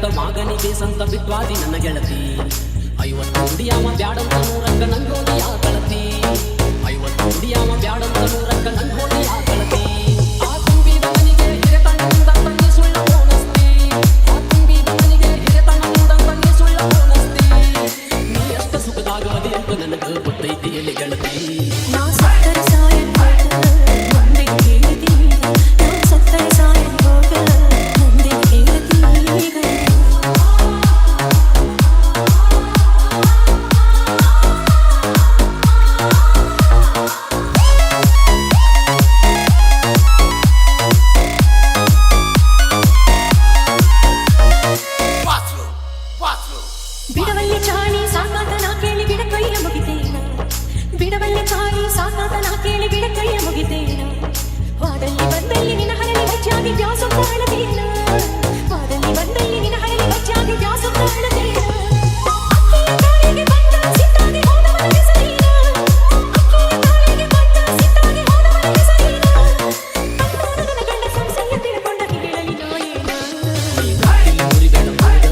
ಕೊಟ್ಟ ಮಗನಿಗೆ ಸಂತ ಬಿಟ್ವಾದಿ ನನ್ನ ಗೆಳತಿ 50 ನುಡಿಯಾವ ಬ್ಯಾಡಂತ 100ಕ್ಕ ನಂಗೋದಿ ಆ ಕಳತಿ 50 ನುಡಿಯಾವ ಬ್ಯಾಡಂತ 100ಕ್ಕ ನಂಗೋದಿ ಆ ಕಳತಿ ಆ ತುಂಬಿದ ಮನಿಗೆ ಹಿರೆತನದಿಂದ ತಂಗಿ ಸುಳ್ಳ ಬೋನಸ್ತಿ ಆ ತುಂಬಿದ ಮನಿಗೆ ಹಿರೆತನದಿಂದ ತಂಗಿ ಸುಳ್ಳ ಬೋನಸ್ತಿ ನೀ ಅಷ್ಟ ಸುಖದಾಗ ಅದಿ ಅಂತ ನನಗ ಗೊತ್ತೈತಿ ಎಲ್ಲಿ ಗೆಳತಿ ನಾ ಸತ್ತರೆ ಸಾಯನ್ ಹೋಗ ಮುಂದೆ ಹೇಳಿದೀಗ ನಾ ಸತ್ತರೆ ಸಾಯನ್ ಹೋಗ ಮುಂದೆ ಹೇಳಿದೀಗ ಬಿಡವಲ್ಲಿ ಚಾಳಿ ಸಾಕಾತ ನಾ ಕೇಳಿ ಗಿಡ ಕೈಯ ಮುಗಿತೇನ ಬಿಡವಲ್ಲಿ ಚಾಳಿ ಸಾಕಾತ ನಾ ಕೇಳಿ ಗಿಡ ಕೈಯ ಮುಗಿತೇನ ವಾದಲ್ಲಿ ಬಂದಲ್ಲಿ ನಿನ್ನ ಹರಳಿ ಹೆಚ್ಚಾಗಿ ವ್ಯಾಸ ಕಾಣತೇನ ವಾದಲ್ಲಿ ಬಂದಲ್ಲಿ ನಿನ್ನ ಹರಳಿ ಹೆಚ್ಚಾಗಿ ವ್ಯಾಸ ಕಾಣತೇನ ಅಕ್ಕಿಯ ತಾಯಿಗೆ ಬಂದ ಸಿಟ್ಟಾಗಿ ಹೋದವನ ಹೆಸರೇನ ಅಕ್ಕಿಯ ತಾಯಿಗೆ ಬಂದ ಸಿಟ್ಟಾಗಿ ಹೋದವನ ಹೆಸರೇನ ಅಂತಾದ ನನ್ನ ಗಂಡ ಸಂಸಯ್ಯ ತಿಳ್ಕೊಂಡ ಹೇಳಲಿ ನಾ ಏನ ನೀ ಗತ್ತಿಲಿ ಮುರಿಬೇಡ ಹೋಗ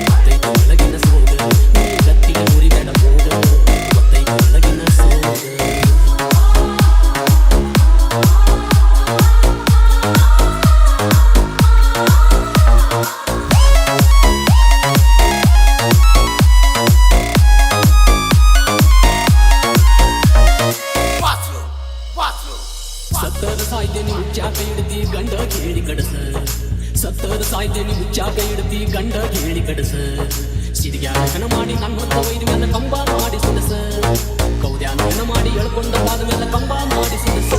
ಗೊತ್ತೈತಿ ಒಳಗಿನ ಸೋಗ ನೀ ಗತ್ತಿಲಿ ಮುರಿಬೇಡ ಹೋಗ ಗೊತ್ತೈತಿ ಒಳಗಿನ ಸೋಗ ಸತ್ತದ ಸಾಯ್ತೇನಿ ಮುಚ್ಚಾಕ ಇಡ್ತಿ ಗಂಡ ಕೇಳಿ ಕಡಸ ಸತ್ತದ ಸಾಯ್ತೇನಿ ಮುಚ್ಚಾಕ ಇಡ್ತಿ ಗಂಡ ಕೇಳಿ ಕಡಸ ಸಿರಿಗ್ಯಾನ ಮಾಡಿ ನನ್ನೊತ್ತ ಒಯ್ದ ಮೇಲೆ ಕಂಬ ಮಾಡಿ ಸಿಡಸ ಕೌದ್ಯಾನ ಮಾಡಿ ಎಳ್ಕೊಂಡಾದ ಮೇಲೆ ಕಂಬ ಮಾಡಿ ಸಿಡಸ